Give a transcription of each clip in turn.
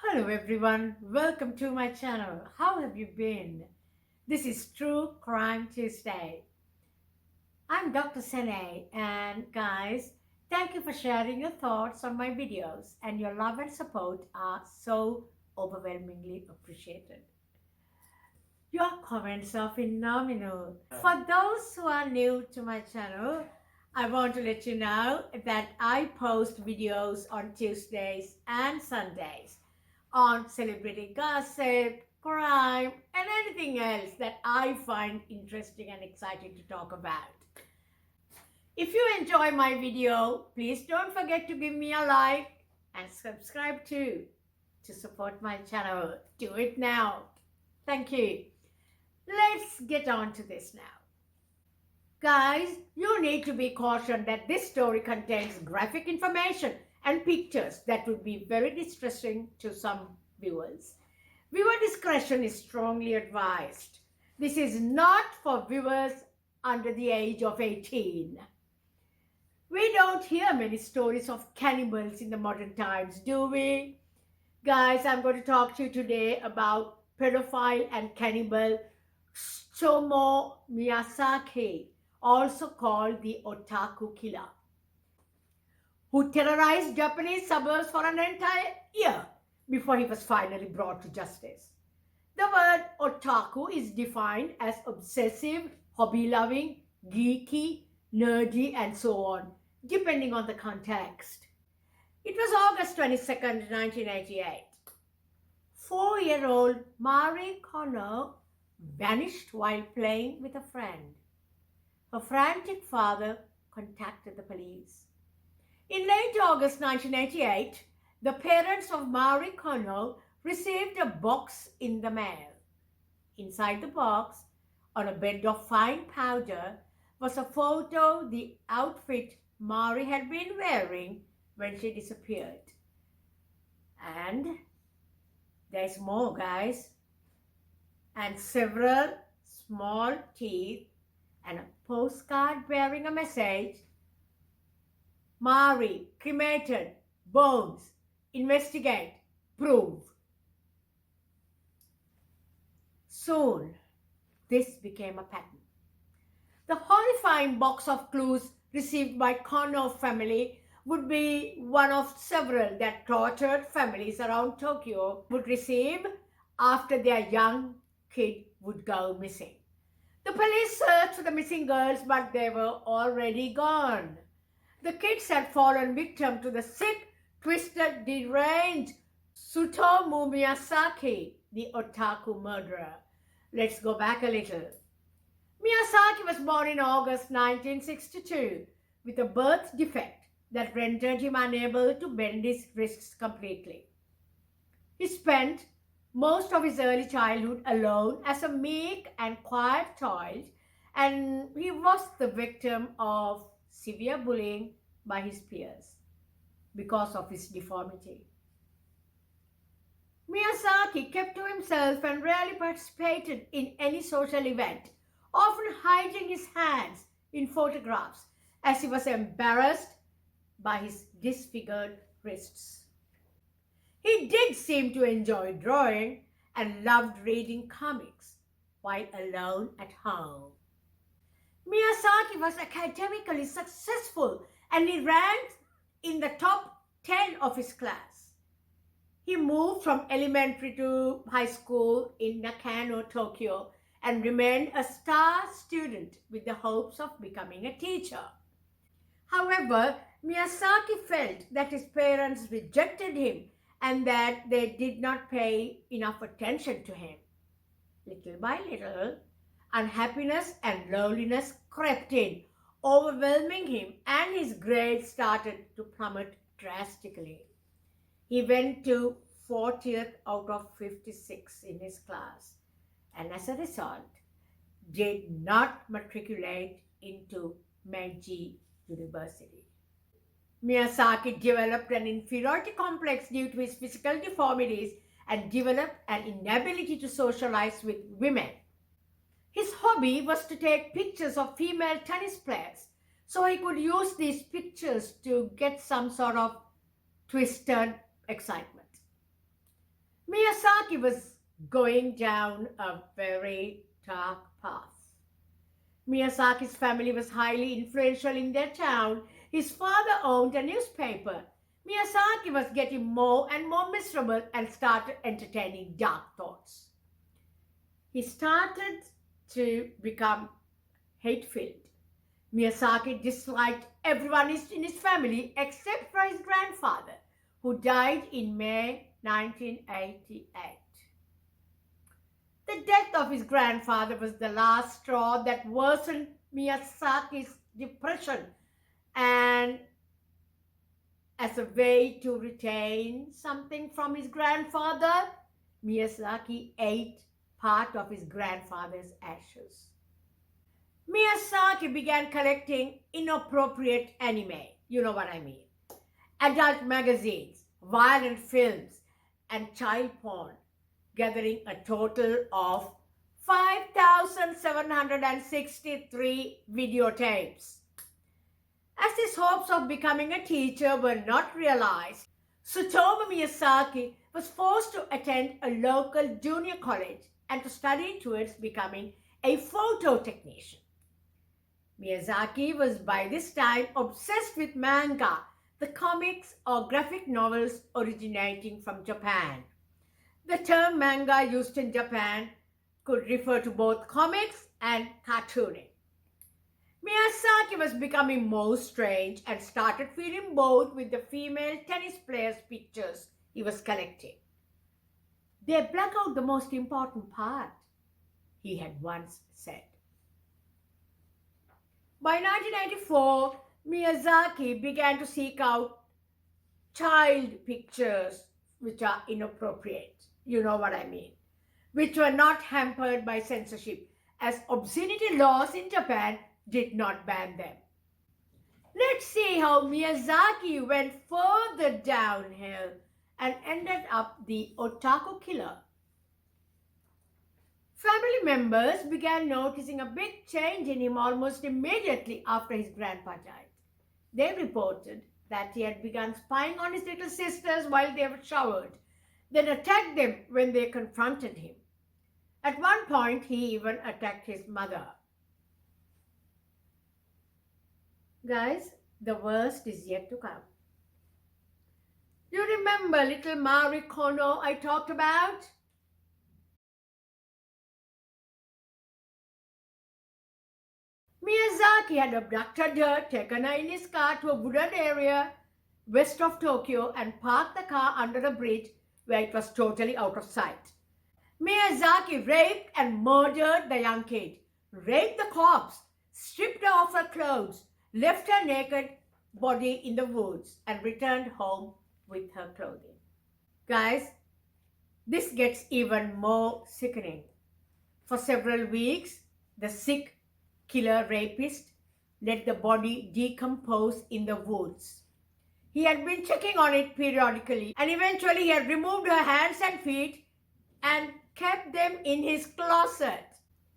Hello everyone, welcome to my channel. How have you been? This is True Crime Tuesday. I'm Dr. Sene and guys, thank you for sharing your thoughts on my videos and your love and support are so overwhelmingly appreciated. Your comments are phenomenal. For those who are new to my channel, I want to let you know that I post videos on Tuesdays and Sundays on celebrity gossip, crime, and anything else that I find interesting and exciting to talk about. If you enjoy my video, please don't forget to give me a like and subscribe too to support my channel. Do it now. Thank you. Let's get on to this now. Guys, you need to be cautioned that this story contains graphic information and pictures that would be very distressing to some viewers. Viewer discretion is strongly advised. This is not for viewers under the age of 18. We don't hear many stories of cannibals in the modern times, do we? Guys, I'm going to talk to you today about pedophile and cannibal Tsutomu Miyazaki, also called the Otaku Killer, who terrorized Japanese suburbs for an entire year before he was finally brought to justice. The word otaku is defined as obsessive, hobby-loving, geeky, nerdy, and so on, depending on the context. It was August 22nd, 1988. 4-year-old Mari Kono vanished while playing with a friend. Her frantic father contacted the police. In late August 1988, the parents of Mari Kono received a box in the mail. Inside the box, on a bed of fine powder, was a photo of the outfit Mari had been wearing when she disappeared. And there's more, guys. And several small teeth and a postcard bearing a message. Mari, cremated, bones, investigate, prove. Soon, this became a pattern. The horrifying box of clues received by Kono family would be one of several that tortured families around Tokyo would receive after their young kid would go missing. The police searched for the missing girls, but they were already gone. The kids had fallen victim to the sick, twisted, deranged Tsutomu Miyazaki, the Otaku Murderer. Let's go back a little. Miyazaki was born in August 1962 with a birth defect that rendered him unable to bend his wrists completely. He spent most of his early childhood alone as a meek and quiet child, and he was the victim of severe bullying by his peers because of his deformity. Miyazaki kept to himself and rarely participated in any social event, often hiding his hands in photographs as he was embarrassed by his disfigured wrists. He did seem to enjoy drawing and loved reading comics while alone at home. Miyazaki was academically successful and he ranked in the top 10 of his class. He moved from elementary to high school in Nakano, Tokyo, and remained a star student with the hopes of becoming a teacher. However, Miyazaki felt that his parents rejected him and that they did not pay enough attention to him. Little by little, unhappiness and loneliness crept in, overwhelming him, and his grades started to plummet drastically. He went to 40th out of 56 in his class, and as a result, did not matriculate into Meiji University. Miyazaki developed an inferiority complex due to his physical deformities and developed an inability to socialize with women. His hobby was to take pictures of female tennis players, so he could use these pictures to get some sort of twisted excitement. Miyazaki was going down a very dark path. Miyazaki's family was highly influential in their town. His father owned a newspaper. Miyazaki was getting more and more miserable and started entertaining dark thoughts. He started to become hate-filled. Miyazaki disliked everyone in his family except for his grandfather, who died in May 1988. The death of his grandfather was the last straw that worsened Miyazaki's depression, and as a way to retain something from his grandfather, Miyazaki ate part of his grandfather's ashes. Miyazaki began collecting inappropriate anime, you know what I mean, adult magazines, violent films, and child porn, gathering a total of 5,763 videotapes. As his hopes of becoming a teacher were not realized, Tsutomu Miyazaki was forced to attend a local junior college and to study towards becoming a photo technician. Miyazaki was by this time obsessed with manga, the comics or graphic novels originating from Japan. The term manga used in Japan could refer to both comics and cartooning. Miyazaki was becoming more strange and started feeling bored with the female tennis players' pictures he was collecting. They black out the most important part, he had once said. By 1994, Miyazaki began to seek out child pictures which are inappropriate, you know what I mean, which were not hampered by censorship, as obscenity laws in Japan did not ban them. Let's see how Miyazaki went further downhill and ended up the otaku killer. Family members began noticing a big change in him almost immediately after his grandpa died. They reported that he had begun spying on his little sisters while they were showered, then attacked them when they confronted him. At one point, he even attacked his mother. Guys, the worst is yet to come. You remember little Mari Kono I talked about? Miyazaki had abducted her, taken her in his car to a wooded area west of Tokyo and parked the car under a bridge where it was totally out of sight. Miyazaki raped and murdered the young kid, raped the corpse, stripped her of her clothes, left her naked body in the woods, and returned home with her clothing. Guys, this gets even more sickening. For several weeks, the sick killer rapist let the body decompose in the woods. He had been checking on it periodically, and eventually he had removed her hands and feet and kept them in his closet.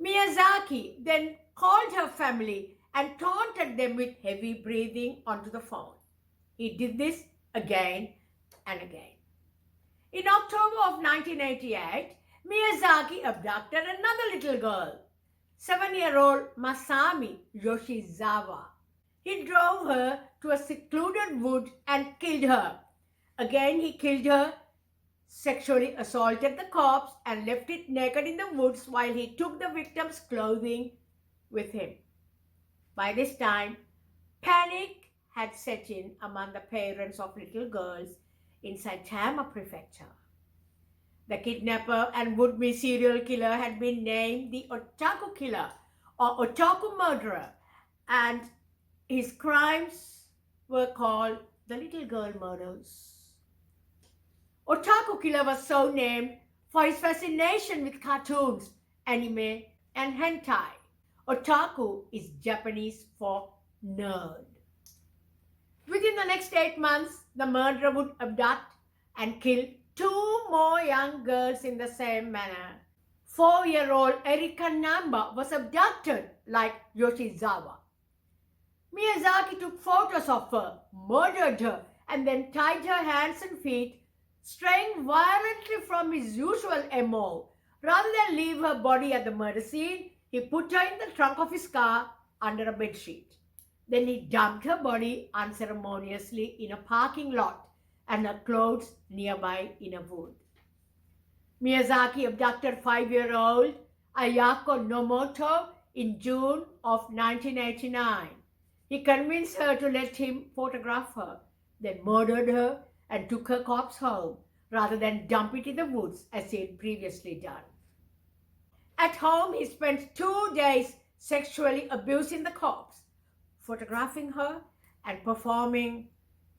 Miyazaki then called her family and taunted them with heavy breathing onto the phone. He did this again and again. In October of 1988, Miyazaki abducted another little girl, 7-year-old Masami Yoshizawa. He drove her to a secluded wood and killed her. Again, he killed her, sexually assaulted the corpse, and left it naked in the woods while he took the victim's clothing with him. By this time, panic had set in among the parents of little girls in Saitama Prefecture. The kidnapper and would-be serial killer had been named the Otaku Killer or Otaku Murderer, and his crimes were called the Little Girl Murders. Otaku Killer was so named for his fascination with cartoons, anime, and hentai. Otaku is Japanese for nerd. Within the next 8 months, the murderer would abduct and kill 2 more young girls in the same manner. 4-year-old Erika Namba was abducted like Yoshizawa. Miyazaki took photos of her, murdered her, and then tied her hands and feet straying violently from his usual MO. Rather than leave her body at the murder scene, he put her in the trunk of his car under a bedsheet. Then he dumped her body unceremoniously in a parking lot and her clothes nearby in a wood. Miyazaki abducted 5-year-old Ayako Nomoto in June of 1989. He convinced her to let him photograph her, then murdered her and took her corpse home rather than dump it in the woods as he had previously done. At home, he spent 2 days sexually abusing the corpse, photographing her and performing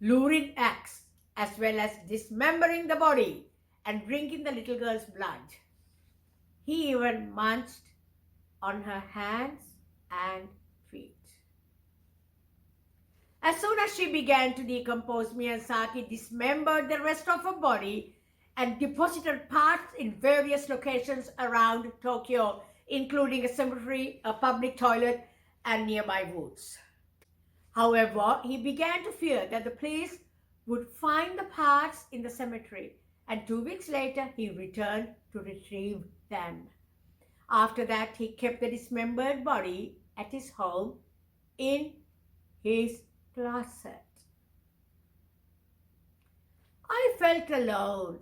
lurid acts, as well as dismembering the body and drinking the little girl's blood. He even munched on her hands and feet. As soon as she began to decompose, Miyazaki dismembered the rest of her body and deposited parts in various locations around Tokyo, including a cemetery, a public toilet, and nearby woods. However, he began to fear that the police would find the parts in the cemetery, and 2 weeks later, he returned to retrieve them. After that, he kept the dismembered body at his home in his closet. I felt alone,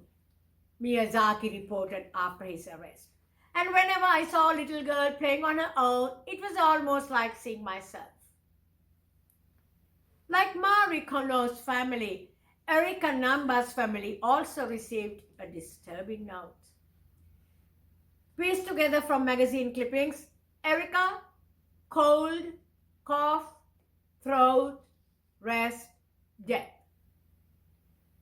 Miyazaki reported after his arrest. And whenever I saw a little girl playing on her own, it was almost like seeing myself. Like Mari Kono's family, Erika Namba's family also received a disturbing note. Pieced together from magazine clippings, Erika, cold, cough, throat, rest, death.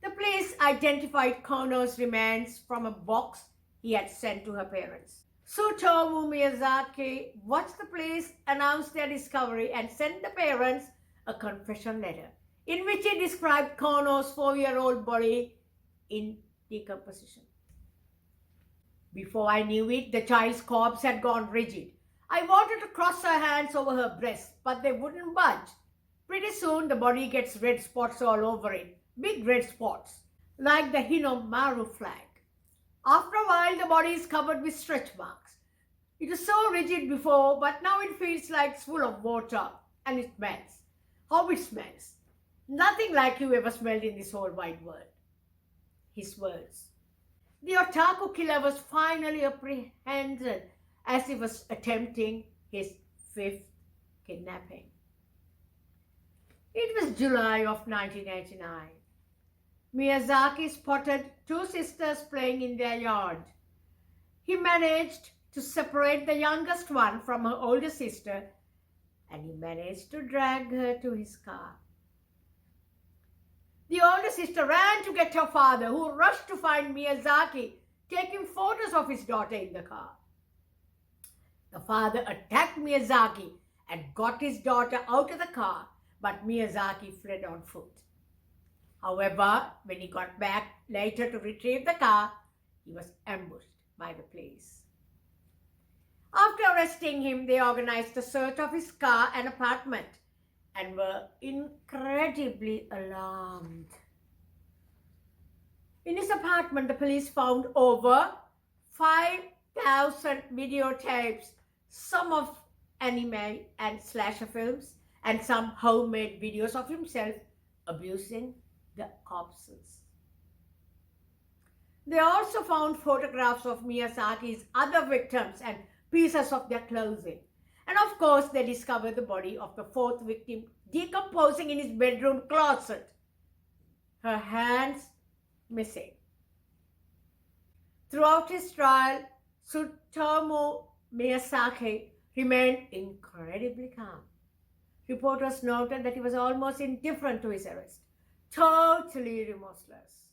The police identified Kono's remains from a box he had sent to her parents. Tsutomu Miyazaki watched the police announce their discovery and sent the parents a confession letter in which he described Kono's 4-year-old body in decomposition. Before I knew it, the child's corpse had gone rigid. I wanted to cross her hands over her breasts, but they wouldn't budge. Pretty soon, the body gets red spots all over it, big red spots, like the Hinomaru flag. After a while, the body is covered with stretch marks. It was so rigid before, but now it feels like it's full of water, and it smells. How it smells. Nothing like you ever smelled in this whole wide world. His words. The otaku killer was finally apprehended as he was attempting his 5th kidnapping. It was July of 1989. Miyazaki spotted 2 sisters playing in their yard. He managed to separate the youngest one from her older sister, and he managed to drag her to his car. The older sister ran to get her father, who rushed to find Miyazaki, taking photos of his daughter in the car. The father attacked Miyazaki and got his daughter out of the car, but Miyazaki fled on foot. However, when he got back later to retrieve the car, he was ambushed by the police. After arresting him, they organized a search of his car and apartment and were incredibly alarmed. In his apartment, the police found over 5,000 videotapes, some of anime and slasher films, and some homemade videos of himself abusing the corpses. They also found photographs of Miyazaki's other victims and pieces of their clothing. And of course, they discovered the body of the 4th victim decomposing in his bedroom closet. Her hands missing. Throughout his trial, Tsutomu Miyazaki remained incredibly calm. Reporters noted that he was almost indifferent to his arrest, totally remorseless.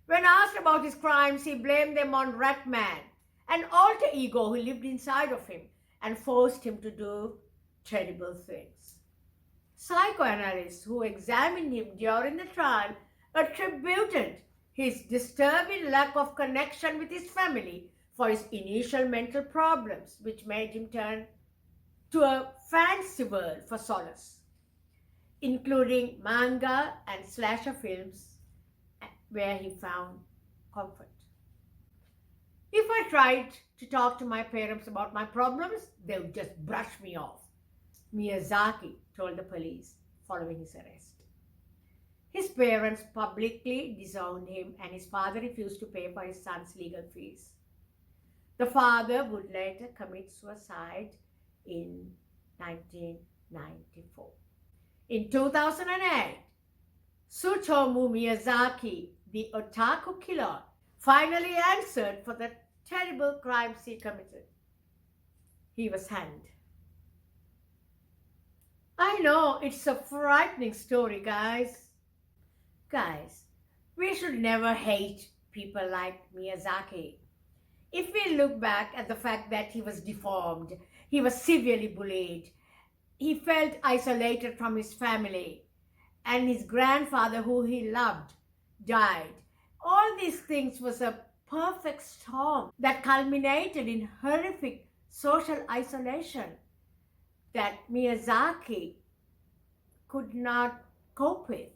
When asked about his crimes, he blamed them on Ratman, an alter ego who lived inside of him and forced him to do terrible things. Psychoanalysts who examined him during the trial attributed his disturbing lack of connection with his family for his initial mental problems, which made him turn to a fantasy world for solace, including manga and slasher films, where he found comfort. If I tried to talk to my parents about my problems, they would just brush me off, Miyazaki told the police following his arrest. His parents publicly disowned him, and his father refused to pay for his son's legal fees. The father would later commit suicide in 1994. In 2008, Tsutomu Miyazaki, the Otaku killer, finally answered for the terrible crimes he committed. He was hanged. I know it's a frightening story, guys. Guys, we should never hate people like Miyazaki. If we look back at the fact that he was deformed, he was severely bullied, he felt isolated from his family, and his grandfather, who he loved, died. All these things was a perfect storm that culminated in horrific social isolation that Miyazaki could not cope with.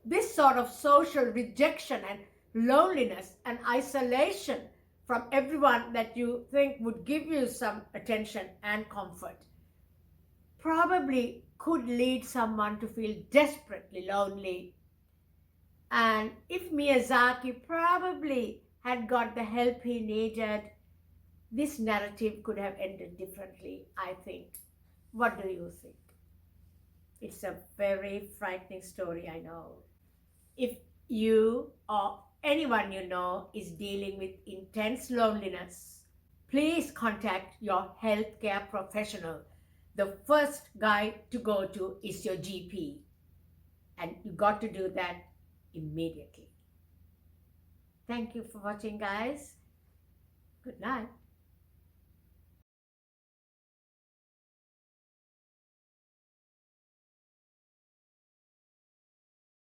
This sort of social rejection and loneliness and isolation from everyone that you think would give you some attention and comfort probably could lead someone to feel desperately lonely. And if Miyazaki probably had got the help he needed, this narrative could have ended differently, I think. What do you think? It's a very frightening story, I know. If you or anyone you know is dealing with intense loneliness, please contact your healthcare professional. The first guy to go to is your GP, and you got to do that immediately. Thank you for watching, guys. Good night.